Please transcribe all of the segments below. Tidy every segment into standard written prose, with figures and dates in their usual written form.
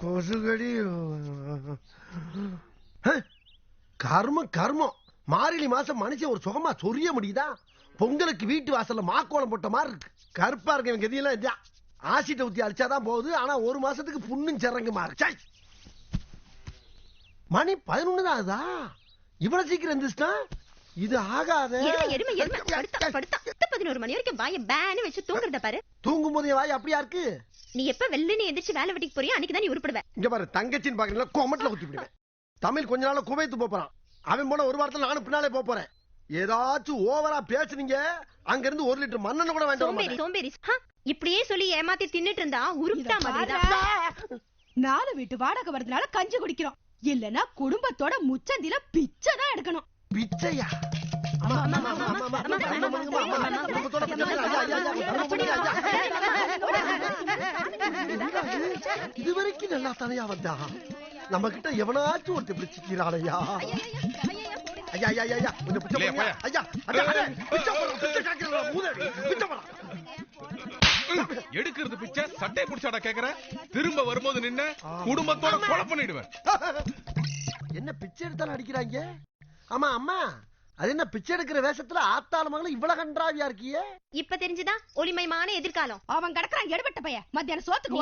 கொசுகடி கர்மம் கர்மம். மார்கழி மாசம் மனுஷன் ஒரு சுகமா சொரிய முடியுதா? பொங்கலுக்கு வீட்டு வாசல்ல மாக்கோலம் போட்ட மாதிரி இருக்கு. கருப்பா இருக்க எனக்கு எதையெல்லாம் இல்லையா? ஆசிட்ட ஊத்தி அடிச்சாதான் போகுது. ஆனா ஒரு மாசத்துக்கு புண்ணும் சிறங்குமா இருக்கு. மணி 11 தான் ஆகுதா? இவ்வளவு சீக்கிரம் எந்திரிச்சிட்டா? இது ஆகாத. 11 மணி வரைக்கும் வாய பேன்னு வச்சு தூங்குறத பாரு. தூங்கும் போதே வாய் அப்படியா இருக்கு? நீ எப்ப வெள்ளனே எந்திரிச்சு வேலை வெட்டிக்கு போறியோ அன்னைக்கு தான் நீ உருப்படுவ. இங்க பாரு, தங்கச்சின்னு பாக்குறீங்களா? கோமட்ல குத்தி விடுவேன். தமிழ் கொஞ்ச நாள் குவைத்து போறான். அவன் போன ஒரு வாரத்துல நானும் பின்னாலே போறேன். ஏதாச்சும் ஓவரா பேசுனீங்க, அங்க இருந்து 1 லிட்டர் மண்ணெண்ணெய் கூட வேண்டாம். சோம்பேறி இப்படியே சொல்லி ஏமாத்தி தின்னுட்டு இருந்தா உருப்பிட்டா மாதிரி. 4 வீட்டு வாடகை வரதுனால கஞ்சி குடிக்கிறோம். இல்லனா குடும்பத்தோட முச்சந்தில பிச்சை தான் எடுக்கணும். பிச்சையா? இதுவரைக்கும் நல்லா தனியா வந்தா நம்ம கிட்ட எவனாச்சும் ஒருத்தர் பிடிச்சிக்கிறாளையா? ஐயா ஐயா ஐயா கொஞ்சம் பிச்சை போடுங்க. ஐயா பிச்சை போடுங்க. பிச்சை கேக்குறீங்களா? மூதேவி பிச்சை போடுங்க. எடுக்கிறது பிச்சை சட்டை புடிச்சாடா கேக்குற? திரும்ப வரும்போது நின்னு குடும்பத்தோட கொலை பண்ணிடுவேன். என்ன பிச்சை எடுத்தாலும் அடிக்கிறாங்க? ஆமா அம்மா, அது என்ன பிச்சை எடுக்கிற வேஷத்துல ஆத்தாள மகளும் இவ்வளவு கன்றாவியா இருக்கியே? இப்ப தெரிஞ்சுதா ஒளிமயமான எதிர்காலம். அவன் கடக்குறான் எடுபட்ட பையன். மத்தியான சோத்துக்கு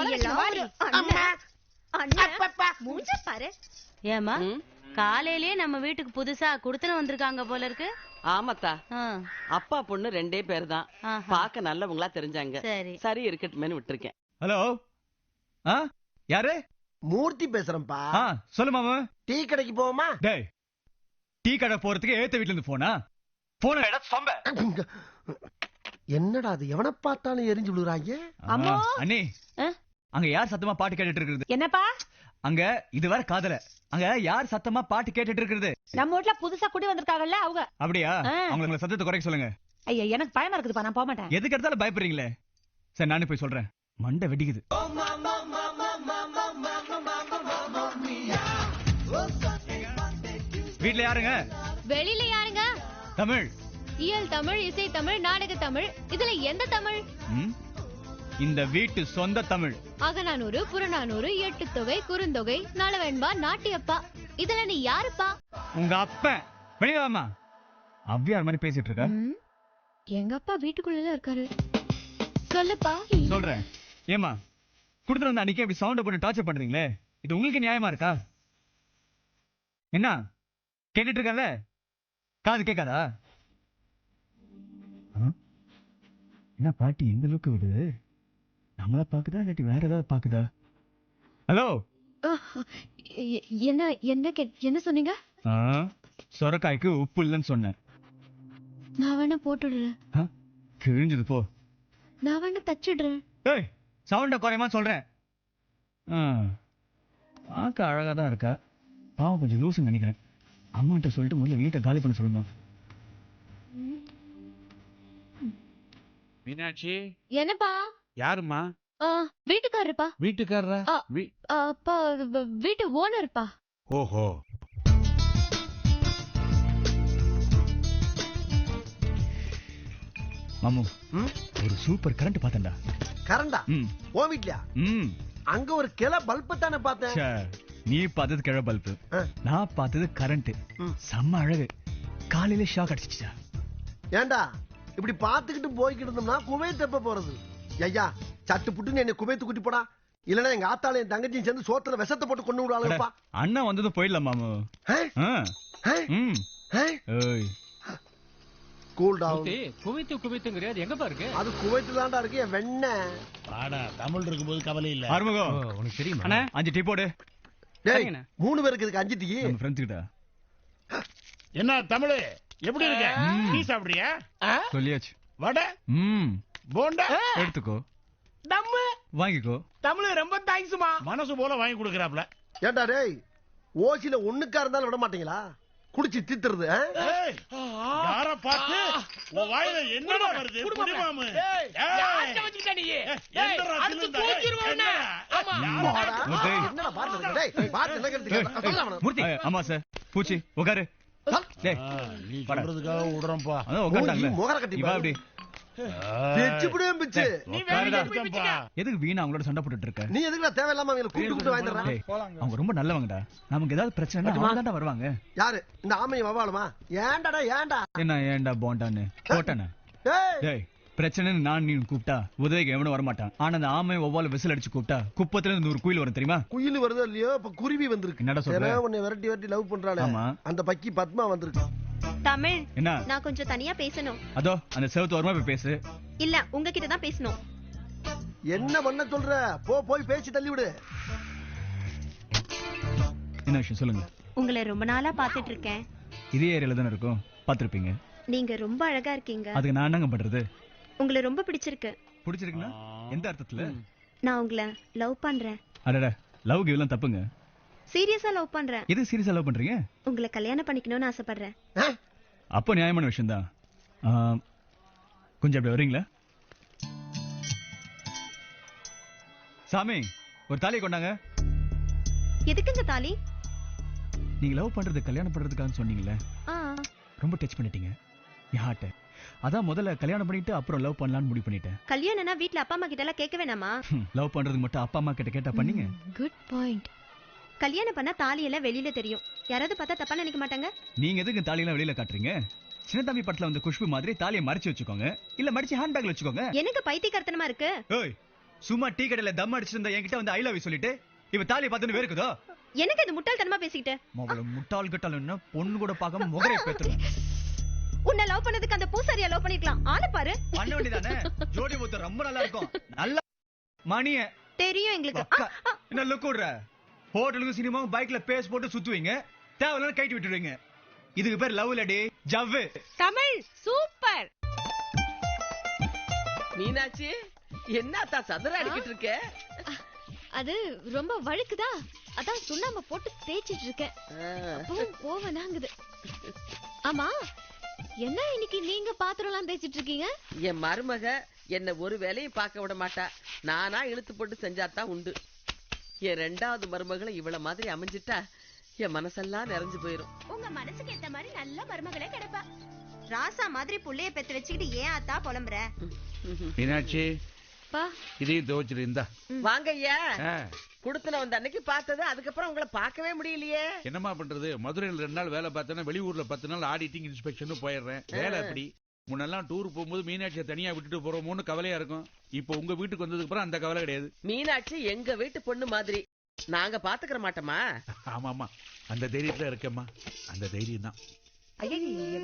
மூஞ்ச பாரு. ஏமா காலையிலேயே நம்ம வீட்டுக்கு புதுசா குடுத்தன வந்திருக்காங்க போல இருக்கு. ஆமாத்தா, அப்பா பொண்ணு 2 பேர் தான். பாக்க நல்லவங்களா தெரிஞ்சாங்க. சரி இருக்கட்டுமேனு விட்டுருக்கேன். ஹலோ, யாரு? மூர்த்தி பேசுறேன்ப்பா. சொல்லு மாமா. டீ கடைக்கு போவோமா? டேய், டீ கடை போறதுக்கு ஏத்த வீட்ல இருந்து போனா போன என்னடா அது? எவனை பார்த்தாலும் எரிஞ்சு விழுறாங்க. அண்ணி, அங்க யார் சத்தமா பாட்டு கேட்டுட்டு இருக்குது? என்னப்பா அங்க இது வேற காதல. அங்க யார் சத்தமா பாட்டு கேட்டுட்டு இருக்குது? நம்ம வீட்ல புதுசா குடி வந்திருக்காங்கல்ல அவங்க. அப்படியா? அவங்கள சத்தத்தை குறைக்க சொல்லுங்க. ஐயா எனக்கு பயமா இருக்குதுப்பா, நான் போக மாட்டேன். எதுக்கு எடுத்தாலும் பயப்படுறீங்களே? சரி நானே போய் சொல்றேன். மண்டை வெடிக்குது. வீட்ல யாருங்க? வெளியில யாருங்க? தமிழ். இயல் தமிழ், இசை தமிழ், நாடக தமிழ். இதுல எந்த தமிழ்? இந்த வீட்டு சொந்த தமிழ். அகநானூறு, புறநானூறு, எட்டுத்தொகை, குறுந்தொகை, நலவெண்பா, நாட்டியப்பா. இதுல நீ யாருப்பா? உங்க அப்பன். வெளியாமா அவ்வியார் மாதிரி பேசிட்டு இருக்க. எங்க அப்பா வீட்டுக்குள்ள இருக்காரு. சொல்லுப்பா. சொல்றேன். ஏமா குடுத்துட்டு வந்து அன்னைக்கு இப்படி சவுண்ட் போட்டு டார்ச்சர் பண்றீங்களே, இது உங்களுக்கு நியாயமா இருக்கா? என்ன கேட்டுட்டு இருக்கல? காது கேட்காதா? என்ன பாட்டி இந்த அளவுக்கு விடுது? நம்மள பாக்குதா இல்லாட்டி வேற ஏதாவது பாக்குதா? ஹலோ, என்ன என்ன என்ன சொன்னீங்க? சொரக்காய்க்கு உப்பு இல்லைன்னு சொன்னேன். நான் வேணா போட்டுடுறேன். கிழிஞ்சது போ. நான் வேணா தச்சிடுறேன். ஏய், சவுண்ட குறையமா சொல்றேன். பார்க்க அழகா தான் இருக்கா. பாவம் கொஞ்சம் லூசுன்னு நினைக்கிறேன். அம்மாட்ட சொல்லிட்டு முதல்ல வீட்டை காலி பண்ண சொல்லணும். மீனாட்சி. என்னப்பா? யாருமா? வீட்டுக்காரருப்பா. வீட்டுக்காரரா? அப்பா வீட்டு ஓனர்ப்பா. ஓஹோ. மாமு, ஒரு சூப்பர் கரண்ட் பார்த்தேன்டா. கரண்டா? ஓ வீட்லயா? அங்க ஒரு கிளை பல்ப தானே பார்த்தேன். நீ பார்த்தது கிழ பல்பு, நான் பார்த்தது கரண்ட். செம்ம அழகு. காலையில ஷாக் அடிச்சிச்சா. ஏண்டா இப்படி பாத்துக்கிட்டு போய்கிட்டு இருந்தோம்னா குவைத் எப்ப போறது? ஐயா சட்டு புட்டுன்னு என்ன குவைத்து கூட்டி போடா. இல்லனா எங்க ஆத்தால என் தங்கச்சியும் சேர்ந்து சோத்துல விஷத்தை போட்டு கொண்டு விடுவாங்கப்பா. அண்ணா வந்தது போயிடலாம் மாமு. Cool down. குவைத்துங்கறியா? எங்க பாருக்கு? அது குவைத்துல தான்டா இருக்கு. என் வெண்ண ஆடா தமிழ் இருக்கும்போது கவலை இல்ல. ஆறுமுகம், உனக்கு தெரியுமா? அண்ணா 5 டீ போடு. டேய் 3 பேருக்கு இதுக்கு 5 டீ. நம்ம ஃப்ரெண்ட்ஸ் கிட்ட. என்ன தமிழ் எப்படி இருக்க? டீ சாப்பிடுறியா? சொல்லியாச்சு. வடை போண்டா எடுத்துக்கோ. தம்மு வாங்கிக்கோ. தமிழ் ரொம்ப தேங்க்ஸ்மா. மனசு போல வாங்கி கொடுக்கறாப்ல. ஏண்டா டேய், ஓசில ஒண்ணுக்கா இருந்தாலும் விட மாட்டீங்களா? குடிச்சு தித்துறது. யார பாத்து உன் வாயில என்னடா வருது? புடிமாமு. யார்ட்ட வச்சிட்ட நீ? என்னடா தூக்கிடுவானே. ஆமா. என்னடா பாத்து டேய், பாத்து என்ன கேக்குறீங்க? மூர்த்தி. ஆமா சார். பூச்சி உட்காரு. டேய் நீ சொல்றதுக்காக விடுறேன்ப்பா. அத உட்கார்ந்தாங்க. மோகர கட்டி வா அப்படி. பிச்சு புடுவேன் பிச்சு. நீ வேலைக்கு எடுத்தப்பா. எதுக்கு வீணா அவங்களோட சண்டை போட்டுட்டு இருக்க? நீ எதுக்குடா தேவையில்லாம அவங்களை கூப்பிட்டு வாங்கிடுறான்? டேய், அவங்க ரொம்ப நல்லவங்கடா. நமக்கு ஏதாவது பிரச்சனை அவங்க தான்டா வருவாங்க. யாரு இந்த ஆமையை வவாலுமா? ஏன்டாடா ஏன்டா? என்ன ஏன்டா போண்டான்னு போட்டானே? டேய், பிரச்சனைன்னு நான் நீ கூப்பிட்டா உதவிக்கு எவனும் வரமாட்டான். ஆனா அந்த ஆமை ஒவ்வால விசில் அடிச்சு கூப்பிட்டா குப்பத்துல இருந்து 100 குயில் வரும் தெரியுமா? குயில் வருதோ இல்லையோ இப்ப குருவி வந்திருக்கு. என்னடா சொல்ற? உன்னை விரட்டி விரட்டி லவ் பண்றாளே ஆமா. அந்த பக்கி பத்மா வந்திருக்கு. தமிழ், என்ன? நான் கொஞ்சம் தனியா பேசணும். அதோ அந்த செவத்து ஓரமா போய் பேசு. இல்ல உங்ககிட்ட தான் பேசணும். என்ன பண்ண சொல்ற? போய் பேசி தள்ளி விடு. என்ன விஷயம் சொல்லுங்க. உங்களை ரொம்ப நாளா பாத்துட்டு இருக்கேன். இதே ஏரியால தானே இருக்கும், பாத்திருப்பீங்க. நீங்க ரொம்ப அழகா இருக்கீங்க. அதுக்கு நான் என்னங்க பண்றது? உங்களை ரொம்ப பிடிச்சிருக்கு. பிடிச்சிருக்குன்னா எந்த அர்த்தத்துல? நான் உங்களை லவ் பண்றேன். அடடா, லவ் கிவ்லாம் தப்புங்க. சீரியஸா லவ் பண்றேன். எது சீரியஸா லவ் பண்றீங்க? உங்களை கல்யாணம் பண்ணிக்கணும்னு ஆசைப்படுறேன். அப்போ நியாயமான விஷயம் தான். கொஞ்சம் அப்படி வரீங்களா? சாமி, ஒரு தாலியை கொண்டாங்க. எதுக்குங்க தாலி? நீங்க லவ் பண்றது கல்யாணம் பண்றதுக்காக சொன்னீங்கல்ல, ரொம்ப டச் பண்ணிட்டீங்க என் ஹார்ட்ட. அதான் முதல்ல கல்யாணம் பண்ணிட்டு அப்புறம் லவ் பண்ணலாம்னு முடிவு பண்ணிட்டேன். கல்யாணம்னா வீட்ல அப்பா அம்மா கிட்ட எல்லாம் கேட்க வேணாமா? லவ் பண்றதுக்கு மட்டும் அப்பா அம்மா கிட்ட கேட்டா பண்ணீங்க. Good point. கல்யாணம் பண்ணா தாலி எல்லாம் வெளியில தெரியும். யாராவது பார்த்தா தப்பா நினைக்க மாட்டாங்க? நீங்க எதுக்கு தாலியெல்லாம் வெளியில காட்டுறீங்க? சின்ன தம்பி படத்துல வந்து குஷ்பு மாதிரி தாலியை மறைச்சு வச்சுக்கோங்க, இல்ல மடிச்சு ஹேண்ட்பேக்ல வச்சுக்கோங்க. எனக்கு பைத்தியக்காரத்தனமா இருக்கு. ஏய், சும்மா டீ கடையில தம் அடிச்சிருந்தா என்கிட்ட வந்து ஐ லவ் யூ சொல்லிட்டு இவ தாலியை பார்த்துன்னு வேர்க்குதோ? எனக்கு இது முட்டாள்தனமா பேசிக்கிட்டு. மொபைல முட்டாள் கட்டால் என்ன பொண்ணு கூட பார்க்காம முகரை பேத்துறேன். உன்னை லவ் பண்ணதுக்கு அந்த பூசாரியா லவ் பண்ணிக்கலாம். ஆளு பாரு. பண்ண வேண்டியதானே? ஜோடி முத்து ரொம்ப நல்லா இருக்கும். நல்ல மணிய தெரியும் எங்களுக்கு. என்ன லுக் விடுற? ஹோட்டலுக்கு சினிமாவும் பைக்ல பேஸ் போட்டு சுத்துவீங்க, தேவையில்லைன்னு கைட்டு விட்டுடுவீங்க. இதுக்கு பேர் லவ் லடி ஜவ்வு. தமிழ் சூப்பர். மீனாட்சி, என்னத்தா சதுர அடிக்கிட்டு இருக்க? அது ரொம்ப வழுக்குதா, அதான் சுண்ணாம்பு போட்டு தேய்ச்சிட்டு இருக்கேன். அப்பவும் போவனாங்குது. ஆமா, என்ன இன்னைக்கு நீங்க பாத்திரம் எல்லாம் தேய்ச்சிட்டு இருக்கீங்க? என் மருமக என்ன ஒரு வேலையும் பார்க்க விட மாட்டா. நானா இழுத்து போட்டு செஞ்சாதான் உண்டு. என் 2வது மருமகளை இவ்வளவு மாதிரி அமைஞ்சிட்டா என் மனசெல்லாம் நிறைஞ்சு போயிரும். உங்க மனசுக்கு ஏத்த மாதிரி நல்ல மருமகளே கிடைப்பா. ராசா மாதிரி புள்ளைய பெத்து வச்சுக்கிட்டு ஏன் ஆத்தா புலம்புற? மீனாட்சி, பா, இதையும் துவச்சிரு. இந்தா வாங்க ஐயா. குடுத்தன வந்த அன்னைக்கு பார்த்தது, அதுக்கப்புறம் உங்களை பார்க்கவே முடியலையே. என்னமா பண்றது? மதுரையில் 2 நாள் வேலை பார்த்தேன்னா வெளியூர்ல 10 நாள் ஆடிட்டிங் இன்ஸ்பெக்ஷன் போயிடுறேன். வேலை அப்படி. முன்னெல்லாம் டூர் போகும்போது மீனாட்சியை தனியா விட்டுட்டு போறோமோன்னு கவலையா இருக்கும். இப்போ உங்க வீட்டுக்கு வந்ததுக்கு அப்புறம் அந்த கவலை கிடையாது. மீனாட்சி எங்க வீட்டு பொண்ணு மாதிரி. நாங்க பாத்துக்கிற மாட்டோமா? ஆமா ஆமா, அந்த தைரியத்துல இருக்கேம்மா. அந்த தைரியம் தான். ஐயா,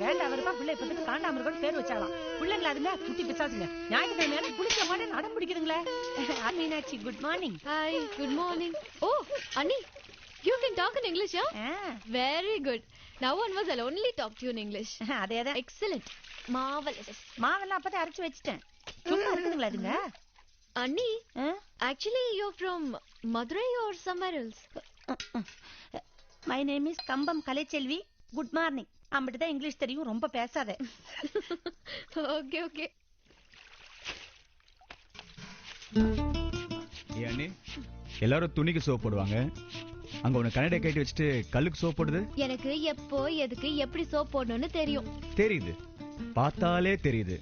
வேண்டாம் வருப்பா. பிள்ளை இப்ப காண்டாம கூட பேர் வச்சாலாம். பிள்ளைங்களா அதுங்க குட்டி பிசாசுங்க. ஞாயிற்றுக்கிழமை குளிக்க மாட்டேன் அடம் பிடிக்கிறீங்களே. Meenakshi, good morning. Hi, good morning. ஓ அண்ணி, you can talk in English, huh? Very good. Now onwards I'll only talk to you in English. அதேதான். Excellent. Marvelous. மாவெல்லாம் அப்பதான் அரைச்சு வச்சிட்டேன். சும்மா இருக்குதுங்களா அதுங்க? அண்ணி, actually you're from Madurai or somewhere else? My name is Kambam Kalaiselvi. Good morning. அம்பிட்டுதான் இங்கிலீஷ் தெரியும், ரொம்ப பேசாத. Okay, okay. ஏனே எல்லாரும் துணிக்கு சோப் போடுவாங்க, அங்க உன கனடா கேட்டி வச்சுட்டு கல்லுக்கு சோப் போடுது. எனக்கு எப்போ எதுக்கு எப்படி சோப் போடணும்னு தெரியும். தெரியுது, பார்த்தாலே தெரியுது.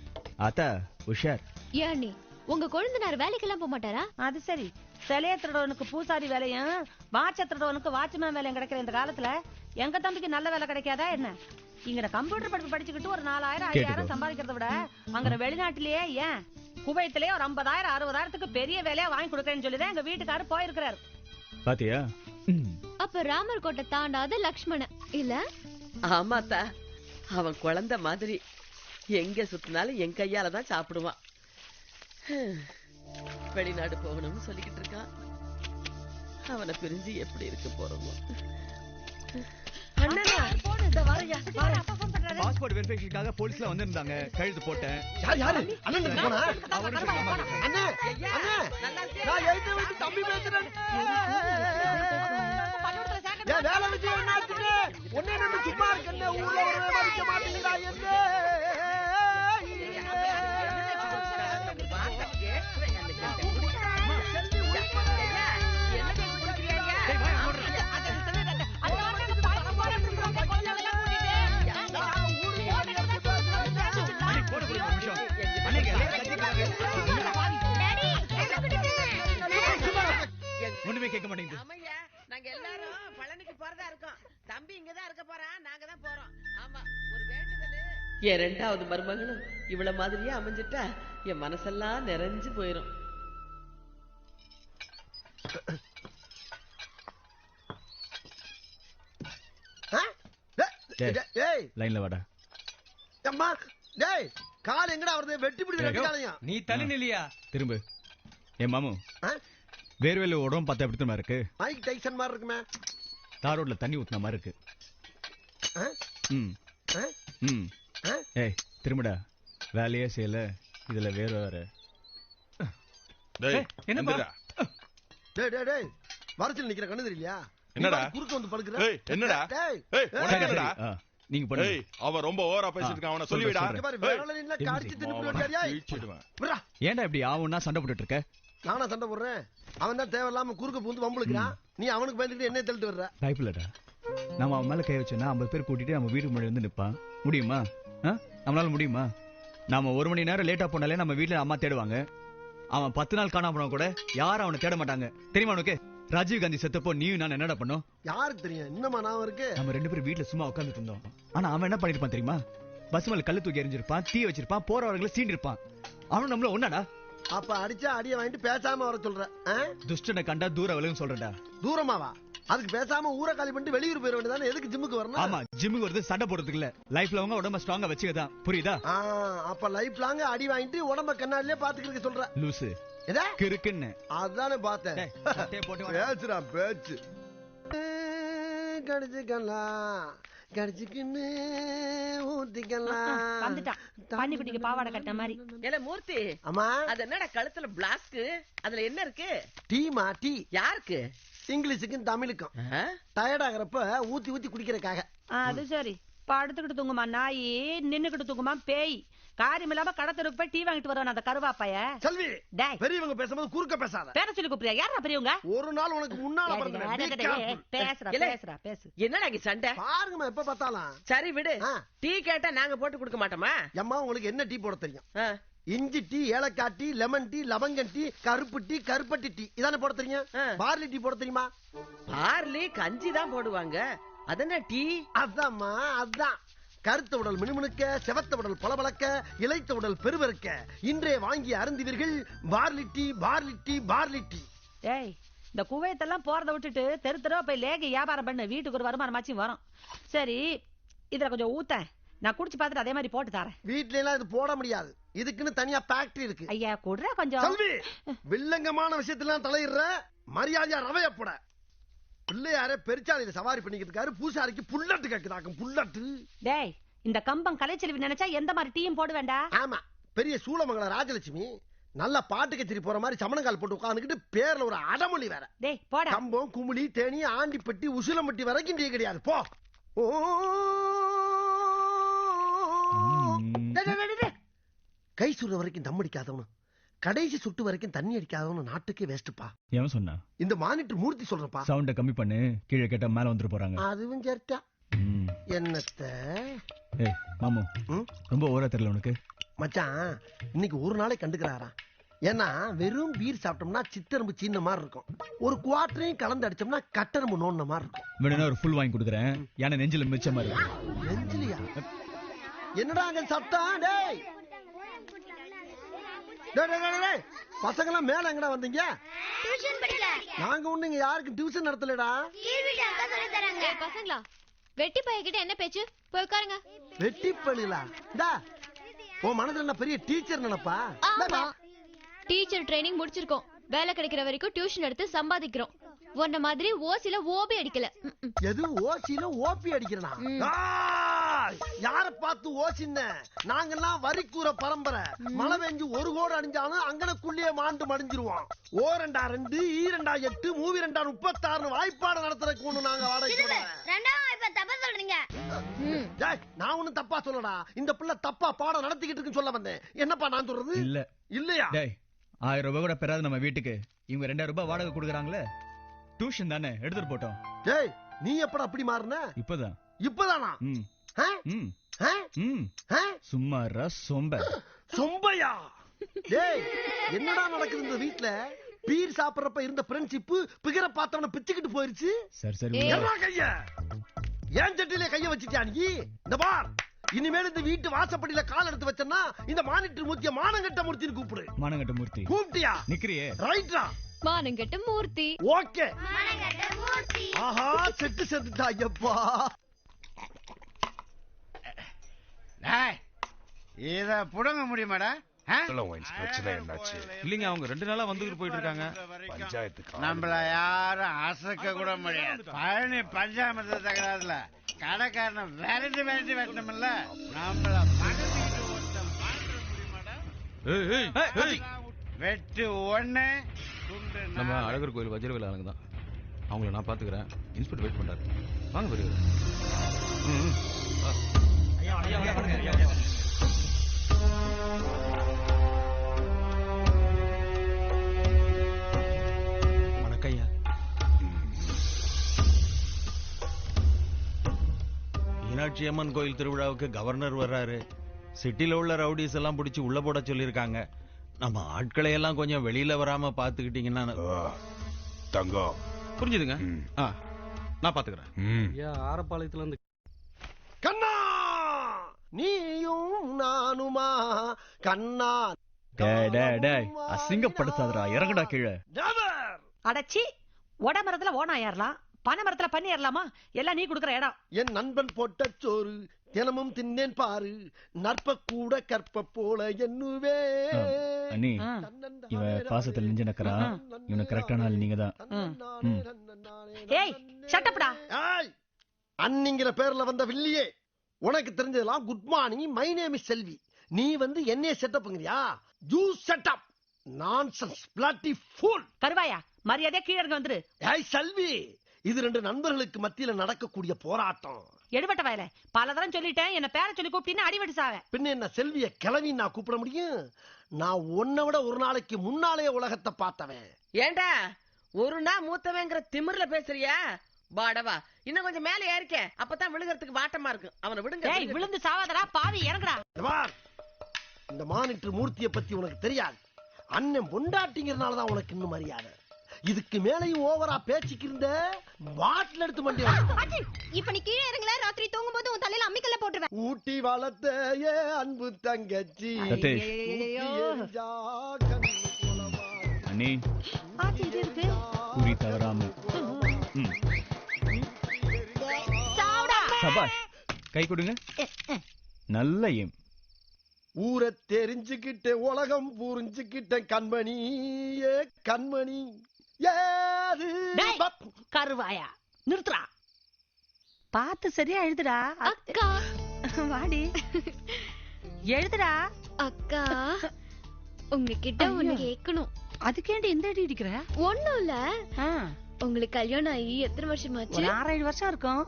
ஆத்தா உஷார். ஏண்ணி, உங்க கொழுந்தனார் வேலைக்கெல்லாம் போக மாட்டாரா? அது சரி, சிலைய திருடவனுக்கு பூசாரி வேலையும் வாட்ச திருடவனுக்கு வாட்ச்மேன் வேலையும் கிடைக்கிற இந்த காலத்துல எங்க தம்பிக்கு நல்ல வேலை கிடைக்காதா என்ன? இங்க கம்ப்யூட்டர் படிப்பு படிச்சுக்கிட்டு ஒரு 4000 5000 சம்பாதிக்கிறத விட அங்க வெளிநாட்டிலேயே ஏன் குவைத்திலேயே ஒரு 50,000 60,000க்கு பெரிய வேலையா வாங்கி கொடுக்கறேன்னு சொல்லிதான் எங்க வீட்டுக்காரர் போயிருக்கிறாரு. பாத்தியா? அப்ப ராமர் கோட்டை தாண்டாத லக்ஷ்மண இல்ல? ஆமாத்தா, அவன் குழந்தை மாதிரி எங்க சுத்தினாலும் என் கையால தான் சாப்பிடுவான். வெளிநாடு போகணும்னு சொல்லிக்கிட்டு இருக்கான். அவனை பிரிஞ்சு எப்படி இருக்க போறோமோ. பாஸ்போர்ட் வெரிஃபிகேஷனுக்காக போலீஸ்ல வந்திருந்தாங்க, கழுத்து போட்டேன். யாரு அண்ணன் போனா? அண்ணே அண்ணே, நான் எழுதி விட்டு தம்பி பேசுறேன். ஏன் வேலை வச்சு என்னாச்சுன்னு ஒண்ணே நம்ம சும்மா இருக்கேன். ஊர்ல வரவே வைக்க மாட்டீங்களா என்ன? அன்னைக்கு என் ரெண்டாவது மருமகளும் இவள மாதிரியே அமைஞ்சிட்டா என் மனசெல்லாம் நிறைஞ்சு போயிரும். லைன்ல வாடா. அம்மா டேய் கால் எங்கடா வருது? வெட்டி பிடி வெட்டிக்காலையா? நீ தள்ளி நில்லையா? திரும்ப. ஏ மாமு, வேர்வேல ஓடும் பார்த்தா எப்படி தெரியுமா இருக்கு? மைக் டைசன் மாதிரி இருக்குமே. தார் ரோட்ல தண்ணி ஊத்துன மாதிரி இருக்கு. ஏய் திரும்படா. வேலையே செய்யல, இதுல வேற வேற. என்னப்பா? டேய் டேய் டேய் வரச்சில நிக்கிற கண்ணு தெரியலையா? என்னடா குறுக்க வந்து படுக்குற? ஏய் என்னடா? டேய் ஏய் உனக்கு என்னடா? நீங்க பண்ணுங்க. ஏய் அவன் ரொம்ப ஓவரா பேசிட்டு இருக்கான், அவனை சொல்லி விடா. இங்க பாரு விரல்ல நின்னா காடிச்சு தின்னு விடுறியா? விட்றா. ஏன்டா இப்படி ஆவுன்னா சண்டை போட்டுட்டு இருக்க? நானா சண்டை போடுறேன்? அவன் தான் தேவையில்லாம குறுக்க பூந்து வம்புழுக்கிறான். நீ அவனுக்கு பயந்துட்டு என்ன தள்ளிட்டு வர்ற? டைப்லடா. நம்ம அவன் மேல கை வச்சோன்னா 50 பேர் கூட்டிட்டு நம்ம வீட்டுக்கு முன்னாடி வந்து நிப்பான். முடியுமா? நம்மளால முடியுமா? நாம 1 மணி நேரம் லேட்டா போனாலே நம்ம வீட்டுல அம்மா தேடுவாங்க. அவன் 10 நாள் காணாம போனா கூட யாரும் அவனை தேட மாட்டாங்க. தெரியுமா உனக்கு? ராஜீவ் காந்தி செத்தப்போ நீயும் நான் என்னடா பண்ணோம்? யாருக்கு தெரியும்? இன்னமா நான் இருக்கு. நம்ம 2 பேரும் வீட்டுல சும்மா உட்கார்ந்துட்டு இருந்தோம். ஆனா அவன் என்ன பண்ணிருப்பான் தெரியுமா? பஸ் மேல கல்லு தூக்கி எறிஞ்சிருப்பான், தீ வச்சிருப்பான், போறவர்களை சீண்டிருப்பான். அவனும் நம்மள ஒண்ணாடா. அப்ப அடிச்சா அடிய வாங்கிட்டு பேசாம வர சொல்ற? துஷ்டனை கண்டா தூர விலகுன்னு சொல்றடா. தூரமாவா? அதுக்கு பேசாம ஊரை காலி பண்ணிட்டு வெளியூர் போயிட வேண்டியதானே. எதுக்கு ஜிம்முக்கு வரணும்? ஆமா, ஜிம்முக்கு வருது சண்டை போடுறதுக்கு இல்ல. லைஃப்ல அவங்க உடம்ப ஸ்ட்ராங்கா வச்சுக்கதான். புரியுதா? அப்ப லைஃப் லாங்க அடி வாங்கிட்டு உடம்ப கண்ணாடிலே பாத்துக்கிறதுக்கு சொல்ற? லூசு எதா கிறுக்குன்னு அதானே பார்த்தேன். பேசுறா பேச்சு. கடிச்சுக்கலாம் கடிச்சுக்கின்னு ஊத்திக்கலாம். வந்துட்டான் பன்னிக்குட்டிக்கு பாவாடை கட்ட மாதிரி. ஏல மூர்த்தி, அம்மா அது என்னடா கழுத்துல பிளாஸ்க்? அதுல என்ன இருக்கு? டீமா டீ. யாருக்கு? இங்கிலீஷுக்கும் தமிழுக்கும். டயர்ட் ஆகிறப்ப ஊத்தி ஊத்தி குடிக்கிறதுக்காக. அது சரி. படுத்துக்கிட்டு தூங்குமா நாயி, நின்னுக்கிட்டு தூங்குமா பேய். காரியம் இல்லாம கடத்தருக்கு போய் டீ வாங்கிட்டு வருவான் அந்த கருவாப்பைய. செல்வி, பெரியவங்க பேசும்போது குறுக்க பேசாத. பேர சொல்லி கூப்பிடுறியா? யாரா பெரியவங்க? ஒரு நாள் உனக்கு முன்னால பேசு. என்னடா சண்டை? பாருங்கம்மா எப்ப பார்த்தாலும். சரி விடு. டீ கேட்டா நாங்க போட்டு கொடுக்க மாட்டோமா? அம்மா உங்களுக்கு என்ன டீ போட தெரியும்? இஞ்சி டீ, ஏலக்காய் டீ, லெமன் டீ, லவங்கம் டீ, கருப்பு டீ, கருப்பட்டி டீ. இதானே போட தெரியும்? பார்லி டீ போட தெரியுமா? பார்லி கஞ்சி தான் போடுவாங்க. அதென்ன டீ? அதாம்மா அதான். கருத்த உடல் மினுமினுக்க, செவத்த உடல் பளபளக்க, இளைத்த உடல் பெருவருக்க இன்றைய வாங்கி அருந்துவீர்கள் barley tea, barley tea, barley tea. ஏய், இந்த குவைத்தெல்லாம் போறத விட்டுட்டு தெரு தெருவா போய் லேக வியாபாரம் பண்ணு. வீட்டுக்கு ஒரு வருமானமாச்சும் வரும். சரி, இதுல கொஞ்சம் ஊத்த. நான் குடிச்சு பார்த்துட்டு அதே மாதிரி போட்டு தரேன். வீட்ல எல்லாம் இது போட முடியாது. இதுக்குன்னு தனியா ஃபேக்டரி இருக்கு. ஐயா குடுற கொஞ்சம். செல்வி, வில்லங்கமான விஷயத்துல தலையிடுற. மரியாதையா ரவைய போட. பிள்ளையாரே பெருச்சாலையில சவாரி பண்ணிக்கிட்டு இருக்காரு. பூசாரிக்கு புல்லட்டு கேக்குதாக்கும். புல்லட்டு. டேய், இந்த கம்பம் கலைச்செல்வி நினைச்சா எந்த மாதிரி டீயும் போட வேண்டாம். ஆமா, பெரிய சூளமங்கல ராஜலட்சுமி நல்ல பாட்டு கச்சேரி போற மாதிரி சமணங்கால் போட்டு உட்கார்ந்துக்கிட்டு பேர்ல ஒரு அடமொழி வேற. டேய் போடா. கம்பம், குமுளி, தேனி, ஆண்டிப்பட்டி, உசிலம்பட்டி வரைக்கும் டீ கிடையாது. போ. கை சுடுற வரைக்கும் தம் அடிக்காதவனு, கடைசி சுட்டு வரைக்கும் தண்ணி அடிக்காதவனு நாட்டுக்கே வேஸ்ட்பா. ஏன் சொன்னா? இந்த மானிட்டர் மூர்த்தி சொல்றப்பா. சவுண்ட கம்மி பண்ணு, கீழே கேட்டா மேல வந்துட்டு போறாங்க. அதுவும் சரிட்டா. என்னத்த? ஏய் மாமு, ரொம்ப ஓரா தெரியல உனக்கு. மச்சான் இன்னைக்கு ஒரு நாளை கண்டுக்கிறாரா? ஏன்னா வெறும் பீர் சாப்பிட்டோம்னா சித்தரம்பு சீன மாதிரி இருக்கும். ஒரு குவார்டரையும் கலந்து அடிச்சோம்னா கட்டரம்பு நோண்ட மாதிரி இருக்கும். வேணும்னா ஒரு ஃபுல் வாங்கி கொடுக்குறேன். ஏன்னா நெஞ்சில மிச்சமா இருக்கு. நெஞ்சிலியா? என்னடா அங்க சத்தம்? டேய் பசங்க எல்லாம் மேல எங்கடா வந்தீங்க? நாங்க ஒண்ணு இங்க யாருக்கும் டியூஷன் நடத்தலடா. பசங்களா, வெட்டி பையகிட்ட என்ன பேச்சு? போய் உட்காருங்க. வெட்டி பள்ளிகளா? உன் மனதுல என்ன பெரிய டீச்சர் நினைப்பா? டீச்சர் ட்ரைனிங் முடிச்சிருக்கோம். வேலை கிடைக்கிற வரைக்கும் டியூஷன் எடுத்து சம்பாதிக்கிறோம். உன்ன மாதிரி ஓசில ஓபி அடிக்கல. எது ஓசில ஓபி அடிக்கிறனா? யார பார்த்து ஓசின்ன? நாங்கெல்லாம் வரிக்கூற பரம்பரை. மழை பெஞ்சு ஒரு கோடு அடிஞ்சாலும் அங்கனக்குள்ளேயே மாண்டு மடிஞ்சிருவோம். ஓ 2 2 ஈ 2 8 மூவி 2 36 வாய்ப்பாடு நடத்துறதுக்கு ஒண்ணு நாங்க வாடகை. நான் ஒண்ணும் தப்பா சொல்லடா. இந்த பிள்ளை தப்பா பாடம் நடத்திக்கிட்டு இருக்குன்னு சொல்ல வந்தேன். என்னப்பா நான் சொல்றது? இல்ல இல்லையா? 1000 ரூபாய் கூட பெறாது நம்ம வீட்டுக்கு. இவங்க 2000 ரூபாய் வாடகை கொடுக்குறாங்களே. டியூஷன் தானே, எடுத்துட்டு போட்டோம். டேய், நீ எப்படா அப்படி மாறுன? இப்பதான். இப்பதானா? சும்மாரா சொம்ப. சொம்பையா? டேய், என்னடா நடக்குது இந்த வீட்ல? பீர் சாப்பிடுறப்ப இருந்த ஃப்ரெண்ட்ஷிப் பிகர பார்த்தவன பிச்சுக்கிட்டு போயிருச்சு. சரி சரி. என்ன கைய? ஏன் சட்டிலே கைய வச்சிட்டியா நீ? இந்த பார், இனிமேல் இந்த வீட்டு வாசப்படியில கால் எடுத்து வச்சேன்னா இந்த மானிட்டர் மூர்த்திய மானங்கட்ட மூர்த்தின்னு கூப்பிடு. மானங்கட்ட மூர்த்தி கூப்பிட்டியா? நிக்கிறியே. ரைட்டா. மானங்கட்ட மூர்த்தி. ஓகே. ஆஹா செட்டு செத்துட்டா ஐயப்பா. இத புடுங்க முடியுமாடா? இல்லைங்க, அவங்க 2 நாளா வந்துட்டு போயிட்டு இருக்காங்க. நம்மள யாரும் அசைக்க கூட முடியாது. பழனி பஞ்சாமிரத தகராறுல கடைக்காரனை விரட்டி வெட்டணும்ல. நம்மள பக்கத்துக்கிட்டு ஒருத்தன் மாற்ற முடியுமாடா? வெட்டு ஒண்ணு நம்ம அழகர் கோயில் வஜ்ரவேல் ஆளுங்க தான். அவங்கள நான் பாத்துக்கிறேன். இன்ஸ்பெக்டர் வெயிட் பண்றாரு. வாங்க பெரியவர். வணக்கம்யா. மீனாட்சி அம்மன் கோயில் திருவிழாவுக்கு கவர்னர் வர்றாரு. சிட்டில உள்ள ரவுடிஸ் எல்லாம் பிடிச்சி உள்ள போட சொல்லியிருக்காங்க. நம்ம ஆட்களை எல்லாம் கொஞ்சம் வெளியில வராம பாத்துக்கிட்டீங்கன்னா. தங்கம் புரிஞ்சுதுங்க. நான் பாத்துக்கிறேன். ஆரப்பாளையத்துல இருந்து கண்ணா நீயும் நானுமா கண்ணா. அசிங்கப்படுத்தாதடா, இறங்குடா கீழே. அடச்சி ஒட மரத்துல ஓனா ஏறலாம், பனை மரத்துல பண்ணி ஏறலாமா? எல்லாம் நீ குடுக்குற இடம். என் நண்பன் போட்ட சோறு தினமும் தின்னேன் பாரு, நற்ப கூட கற்ப போல என்னுவே. அண்ணி, இவன் பாசத்துல நெஞ்சு நக்கறா. இவனுக்கு கரெக்டான ஆள் நீங்க தான். ஏய் ஷட்டப்டா. ஏய் அன்னிங்கிற பேர்ல வந்த வில்லியே, உனக்கு தெரிஞ்சதெல்லாம் good morning, my name is Selvi. நீ வந்து என்னைய செட்டப்ங்கறியா? You setup nonsense bloody fool. கருவாயா, மரியாதையா கீழ இறங்க வந்துரு. ஏய் செல்வி, இது 2 நண்பர்களுக்கு மத்தியில நடக்கக்கூடிய போராட்டம். எடுபட்ட வயல பல தரம் சொல்லிட்டேன். என்ன பேரை சொல்லி கூப்பிட்டீங்கன்னா அடிவெட்டு சாவே. பின்ன என்ன செல்விய கிளவி நான் கூப்பிட முடியும்? நான் உன்னை விட ஒரு நாளைக்கு முன்னாலே உலகத்தை பார்த்தவன். ஏண்டா ஒரு நாள் மூத்தவங்கிற திமிர்ல பேசுறியா? பாடவா, இன்னும் கொஞ்சம் மேல ஏறிக்க, அப்பதான் விழுகிறதுக்கு வாட்டமா இருக்கு. அவனை விடுங்க. ஏய் விழுந்து சாவாதடா பாவி, இறங்குடா. இந்த மானிட்டர் மூர்த்தியை பத்தி உனக்கு தெரியாது. அண்ணன் பொண்டாட்டிங்கிறதுனாலதான் உனக்கு இன்னும் மரியாதை. இதுக்கு மேலையும் ஓவரா பேச்சுக்கு இருந்த பாட்டில் எடுத்து மண்டி. இப்ப நீ கீழே இறங்கல, ராத்திரி தூங்கும் போது உன் தலையில அம்மிக்கல்ல போட்டுருவேன். ஊட்டி வளர்த்த ஏ அன்பு தங்கச்சி. அண்ணி குறி தவறாம. சபாஷ், கை கொடுங்க. நல்ல எம். ஊரை தெரிஞ்சுக்கிட்டேன், உலகம் புரிஞ்சுக்கிட்டேன் கண்மணி. ஏ கண்மணி கருவாயா, நிறுத்துறா. பார்த்து சரியா எழுதுடா. அக்கா வாடி எழுதுடா. அக்கா உங்ககிட்ட ஒண்ணு கேட்கணும். அதுக்கேண்டி இந்த அடி அடிக்கிற? ஒண்ணும் இல்ல. உங்களுக்கு கல்யாணம் ஆகி எத்தனை வருஷமாச்சு? 6-7 வருஷம் இருக்கும்.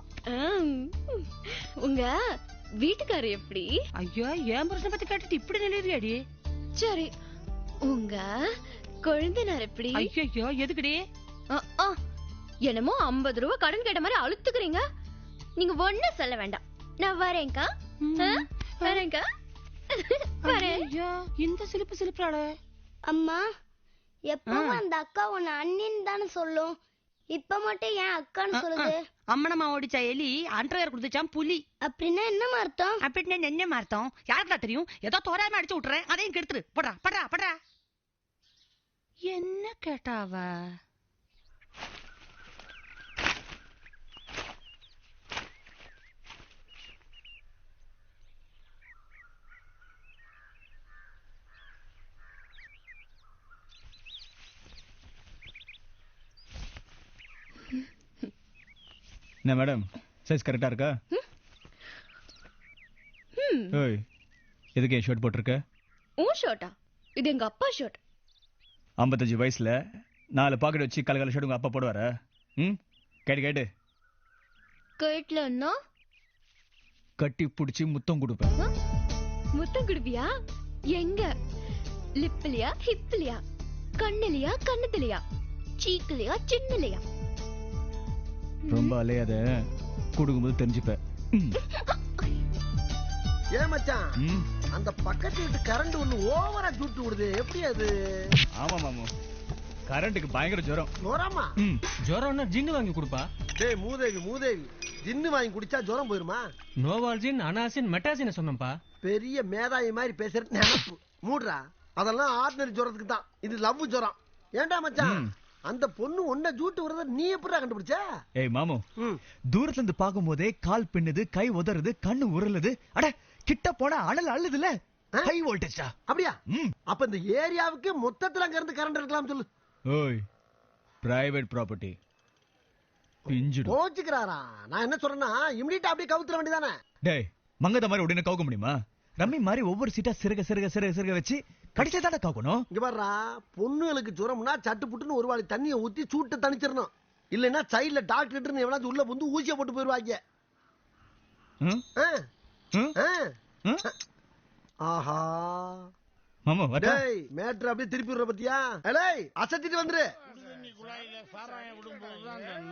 உங்க வீட்டுக்காரர் எப்படி? ஐயோ, என் புருஷனை பத்தி கேட்டுட்டு இப்படி நினைறியாடி? சரி, உங்க கொழுந்தனார் எப்படி? ஐயோ எதுக்குடி? என்னமோ 50 ரூபாய் கடன் கேட்ட மாதிரி அழுத்துக்கிறீங்க. நீங்க ஒண்ணு சொல்ல வேண்டாம். நான் வரேன்க்கா. வரேன்க்கா. வரேன். இந்த சிலிப்பு சிலிப்புறாளே. அம்மா, எப்பவும் அந்த அக்கா உன்னை அண்ணின்னு தானே சொல்லும். இப்ப மட்டும் ஏன் அக்கான்னு சொல்லுது? அம்மனம்மா ஓடிச்சா எலி, அண்டர்வேர் கொடுத்துச்சான் புலி. அப்படின்னா என்ன அர்த்தம்? அப்படின்னா என்ன அர்த்தம்? யாருக்கா தெரியும்? ஏதோ தோராயமா அடிச்சு விட்டுறேன், அதையும் கெடுத்துரு. படுறா படுறா படுறா. என்ன கேட்டாவ? என்ன மேடம், சைஸ் கரெக்டா இருக்கா? ஓய், எதுக்கு என் ஷர்ட் போட்டிருக்க? உன் ஷர்ட்டா? இது எங்க அப்பா ஷர்ட். 55 வயசுல 4 பாக்கெட் வச்சு கலகல ஷர்ட் உங்க அப்பா போடுவாரா? கேட்டு கேட்டு கேட்லன்னா கட்டி பிடிச்சி முத்தம் கொடுப்பேன். முத்தம் குடுப்பியா? எங்க? லிப்லயா, ஹிப்லயா, கண்ணுலயா, கண்ணத்துலயா, சீக்குலயா, சின்னலையா? ரொம்ப அலையாத, கொடுக்கும்போது தெரிஞ்சுப்ப. ஏ மச்சான், அந்த பக்கத்து வீட்டு கரண்ட் ஒண்ணு ஓவரா ஜூட்டு விடுது, எப்படி அது? ஆமா மாமு, கரண்ட்டுக்கு பயங்கர ஜுரம். ஜுரமா? ஜுரம்னா ஜின்னு வாங்கி கொடுப்பா. டேய் மூதேவி மூதேவி, ஜின்னு வாங்கி குடிச்சா ஜுரம் போயிருமா? நோவால்ஜின், அனாசின், மெட்டாசின் சொன்னப்பா. பெரிய மேதாவி மாதிரி பேசுற நினைப்பு மூடுறா. அதெல்லாம் ஆர்டினரி ஜுரத்துக்கு தான், இது லவ் ஜுரம். ஏண்டா மச்சான், அந்த பொண்ணு ஒன்ன ஜூட்டு வரத நீ எப்படிடா கண்டுபிடிச்ச? ஏய் மாமு, தூரத்துல இருந்து பாக்கும் போதே கால் பின்னுது, கை உதறுது, கண்ணு உருளுது. அட கிட்ட போனா அனல் அள்ளுதுல. ஹை வோல்டேஜா? அப்படியா? அப்ப இந்த ஏரியாவுக்கு மொத்தத்துல அங்க இருந்து கரண்ட் இருக்கலாம் சொல்லு. ஓய், பிரைவேட் ப்ராப்பர்ட்டி. பிஞ்சிடு. கோச்சுக்கிறாரா? நான் என்ன சொல்றேன்னா, இமிடியேட்டா அப்படியே கவுத்துற வேண்டியதானே? டேய், மங்கத மாதிரி உடனே கவுக்க முடியுமா? ரம்மி மாதிரி ஒவ்வொரு சீட்டா சிறுக சிறுக சிறுக சிறுக வச்சு கடிச்சா தானே கவுக்கணும். இங்க பாருடா, பொண்ணுகளுக்கு ஜுரம்னா சட்டு புட்டுன்னு ஒரு வாளி தண்ணியை ஊத்தி சூட்டை தணிச்சிடணும். இல்லைன்னா சைடுல டாக்டர் எவனாச்சும் உள்ள வந்து ஊசியை போட்டு போயிருவாங்க. ஆஹா மாமா, டேய் மேட்ரு அப்படியே திருப்பி விடுற பத்தியா? ஏய் அசத்திட்டு வந்துரு.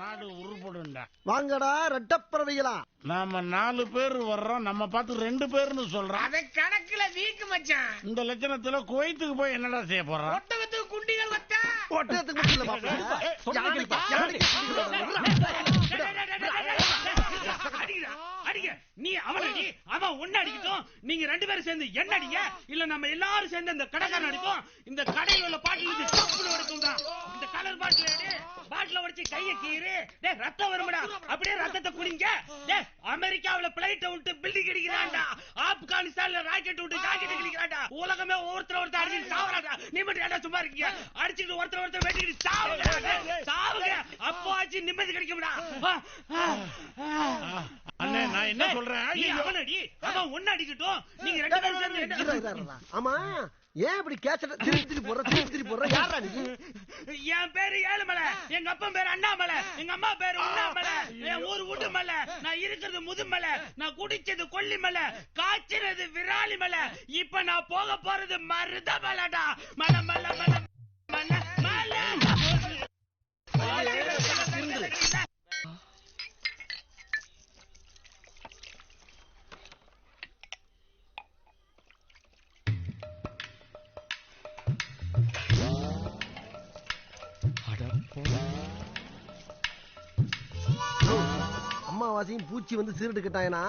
நாடு உருப்படுண்டா. வாங்கடா ரெட்டப்பறவைகளா. நாம 4 பேர் வர்றோம், நம்ம பார்த்து 2 பேர்னு சொல்றோம். அதை கணக்குல வீக்கு மச்சான். இந்த லட்சணத்துல குவைத்துக்கு போய் என்னடா செய்ய போறோம்? ஒட்டகத்துக்கு குண்டிகள் வச்சா. ஒட்டகத்துக்கு மட்டும் இல்ல பாப்பா, யானைக்கு அடிங்க. நீ அவனடி, அவன் ஒண்ணு அடிக்கட்டும். நீங்க 2 பேரும் சேர்ந்து என்ன அடிங்க, இல்ல நம்ம எல்லாரும் சேர்ந்து அந்த கடைக்காரன் அடிப்போம். இந்த கடையில உள்ள பாட்டில் இருந்து டப்புனு வரைக்கும் தான். இந்த கலர் பாட்டில் எடு, பாட்டில உடைச்சு கைய கீறு. டேய் ரத்தம் வரும்டா, அப்படியே ரத்தத்தை குடிங்க. டேய் அமெரிக்காவுல பிளைட் விட்டு பில்டிங் அடிக்கிறான்டா, ஆப்கானிஸ்தான்ல ராக்கெட் விட்டு ராக்கெட் அடிக்கிறான்டா. உலகமே ஒருத்தர் அடிச்சு சாவறான்டா. நீ மட்டும் என்ன சும்மா இருக்கீங்க? அடிச்சிட்டு ஒருத்தர் வெட்டிட்டு சாவுங்க சாவுங்க. அப்போ ஆச்சு நிம்மதி கிடைக்கும்டா. அண்ணே நான் என்ன சொல்றேன், நீ அவனடி, அவன் ஒண்ணு அடிக்கட்டும். நீங்க 2 பேரும் சேர்ந்து. ஆமா, ஏன் இப்படி கேசட்ட திருப்பி போடுற? யாரா நீ? என் பேரு ஏழுமலை, எங்க அப்பா பேரு அண்ணாமலை, எங்க அம்மா பேரு உண்ணாமலை, என் ஊர் உடுமலை, நான் இருக்கிறது முதுமலை, நான் குடிச்சது கொல்லிமலை, காய்ச்சிறது விராலிமலை, இப்ப நான் போக போறது மருதமலைடா. மலை மலை மலை மலை மலை. அம்மாவாசையும் பூச்சி வந்து சீரட்டு கட்டாயனா,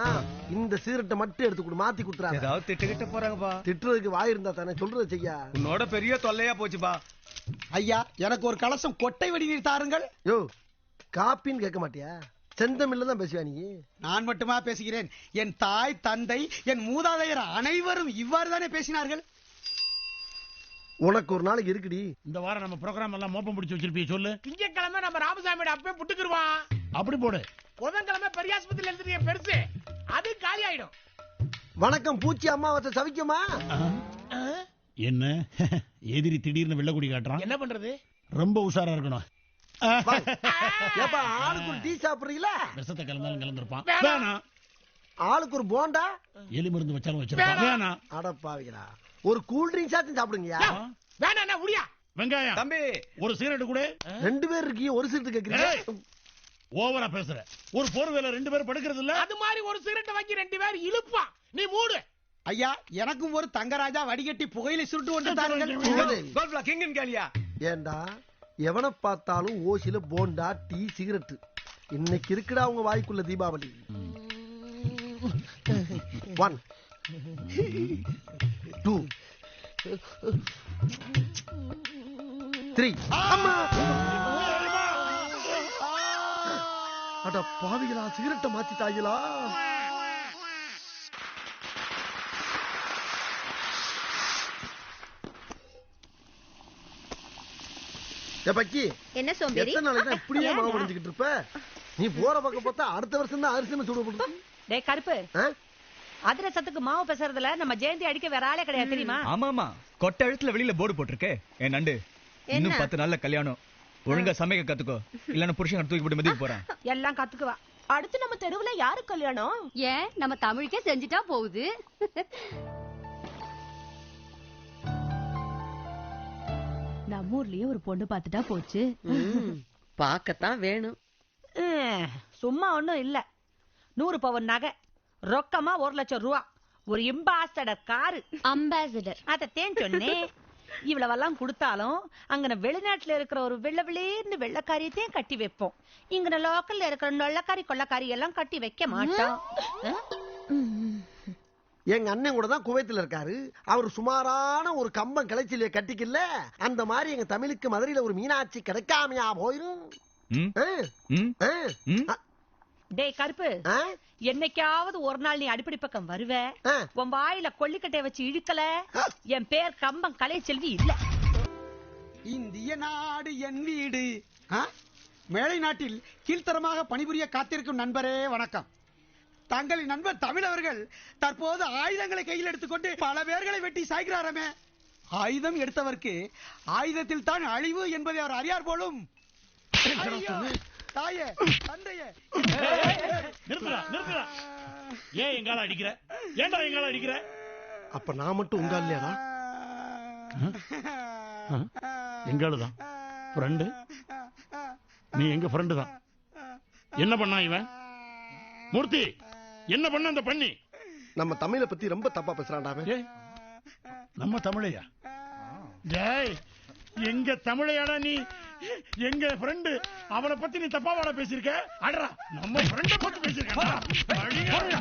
இந்த சீரட்டை மட்டும் எடுத்து கொடு, மாத்தி குடுறாங்க. ஏதாவது திட்டுக்கிட்ட போறாங்கப்பா. திட்டுறதுக்கு வாய் இருந்தா தானே சொல்றது செய்யா. உன்னோட பெரிய தொல்லையா போச்சுப்பா. ஐயா, எனக்கு ஒரு கலசம் கொட்டை வடிநீர் தாருங்கள். யோ, காப்பின்னு கேட்க மாட்டியா? செந்தமிழ்ல தான் பேசுவா நீ. நான் மட்டுமா பேசுகிறேன்? என் தாய், தந்தை, என் மூதாதையர் அனைவரும் இவ்வாறு தானே பேசினார்கள். உனக்கு ஒரு நாளைக்கு இருக்குடி. இந்த வாரம் நம்ம ப்ரோகிராம் எல்லாம் மோப்பம் பிடிச்சு வச்சிருப்பீங்க சொல்லு. திங்கக்கிழமை நம்ம ராமசாமியோட அப்பவே புட்டுக்குருவான். அப்படி போடு. புதன்கிழமை பெரியாஸ்பத்திரியில எழுதுறிய பெருசு, அது காலி ஆயிடும். வணக்கம் பூச்சி அம்மாவாசை சவிக்குமா? என்ன எதிரி திடீர்னு வெள்ளக்குடி காட்டுறான், என்ன பண்றது? ரொம்ப உஷாரா இருக்கணும். ஏப்பா, ஆளுக்கு ஒரு டீ சாப்பிடுறீங்களா? விஷத்தை கலந்தாலும் கலந்துருப்பான். வேணாம். ஆளுக்கு ஒரு போண்டா, எலி மருந்து வச்சாலும் வச்சிருப்பான். வேணாம். அடப்பாவிங்களா, ஒரு கூல் ட்ரிங்க்ஸ் ஆச்சும் சாப்பிடுங்கயா. வேணாம் முடியா. வெங்காயம் தம்பி, ஒரு சிகரெட் கூட. 2 பேர் இருக்கீங்க, ஒரு சிகரெட் கேக்குறீங்க. ஓவரா பேசுற. ஒரு போர்வேல 2 பேர் படுக்கிறது இல்ல. அது மாதிரி ஒரு சிகரெட் வாங்கி 2 பேர் இழுப்பா. நீ மூடு. ஐயா, எனக்கும் ஒரு தங்கராஜா வடிகட்டி புகையிலை சுருட்டு கொண்டு தாருங்கள். ஏண்டா, எவனை பார்த்தாலும் ஓசில போண்டா, டீ, சிகரெட். இன்னைக்கு இருக்குடா உங்க வாய்க்குள்ள தீபாவளி. 1 2 3. அட பாவிகளா, சிகரெட்டை மாத்திட்டாங்களா? பக்கி, என்ன சோம்பேறி? எத்தனை நாளைக்கு தான் இப்படியே மாவு முடிஞ்சுக்கிட்டு இருப்ப? நீ போற பக்கம் பார்த்தா அடுத்த வருஷம் தான் அரிசி சுட. டேய் கருப்பு, அதிரசத்துக்கு மாவு பேசுறதுல நம்ம ஜெயந்தி அடிக்க வேற ஆளே கிடையாது தெரியுமா? ஆமாமா, கொட்டை எழுத்துல வெளியில போர்டு போட்டிருக்கே. என் நண்டு, இன்னும் 10 நாள்ல கல்யாணம். ஒழுங்கா சமைக்க கத்துக்கோ, இல்லன்னா புருஷன் தூக்கி போட்டு மதிக்க போறான். எல்லாம் கத்துக்குவா. அடுத்து நம்ம தெருவுல யாரு கல்யாணம்? ஏன் நம்ம தமிழுக்கே செஞ்சுட்டா போகுது. நம்ம ஊர்லயே ஒரு பொண்ணு பாத்துட்டா போச்சு. பாக்கத்தான் வேணும். சும்மா ஒண்ணும் இல்ல, 100 பவுன் நகை, ரொக்கமா 1 லட்சம் ரூபா, ஒரு அம்பாசடர் காரு. அம்பாசடர் அதத்தேன் சொன்னேன். இவ்வளவெல்லாம் கொடுத்தாலும் அங்கன வெளிநாட்டுல இருக்கிற ஒரு வெள்ளவிலேன்னு வெள்ளக்காரியத்தையும் கட்டி வைப்போம். இங்கன லோக்கல்ல இருக்கிற நொள்ளக்காரி கொள்ளக்காரி எல்லாம் கட்டி வைக்க மாட்டோம். எங்க அண்ணன் கூட தான் குவைத்துல இருக்காரு. அவர் சுமாரான ஒரு கம்பம் கிளைச்சில கட்டிக்கல. அந்த மாதிரி எங்க தமிழுக்கு மதுரையில ஒரு மீனாட்சி கிடைக்காமையா போயிரும். டேய் கருப்பு, என்னைக்காவது ஒரு நாள் நீ அடிப்படை பக்கம் வருவ, உன் வாயில கொள்ளிக்கட்டைய வச்சு இழுக்கல, என் பேர் கம்பம் கலை செல்வி இல்ல. இந்திய நாடு என் வீடு. மேலை நாட்டில் கீழ்த்தரமாக பணிபுரிய காத்திருக்கும் நண்பரே வணக்கம். தங்களின் நண்பர் தமிழவர்கள் தற்போது ஆயுதங்களை கையில் எடுத்துக்கொண்டு பல பேர்களை வெட்டி சாய்கிறாரமே. ஆயுதம் எடுத்தவர்க்கு ஆயுதத்தில் தான் அழிவு என்பதை அவர் அறியார் போலும். தாயே, தந்தையே, நிறுத்துடா நிறுத்துடா. ஏன் எங்கால அடிக்கிற? ஏன்டா எங்கால அடிக்கிற? அப்ப நான் மட்டும் உங்க இல்லையாடா? எங்காலதான் ஃப்ரெண்டு. நீ எங்க ஃப்ரெண்டு தான். என்ன பண்ணா இவன்? மூர்த்தி, என்ன பண்ண அந்த பண்ணி? நம்ம தமிழை பத்தி ரொம்ப தப்பா பேசுறான்டா. நம்ம தமிழையா? ஜெய், எங்க தமிழையாடா நீ? எங்க ஃப்ரெண்டு, அவனை பத்தி நீ தப்பா பேசியிருக்க. அடரா, நம்ம ஃப்ரெண்ட பத்தி பேசியிருக்க.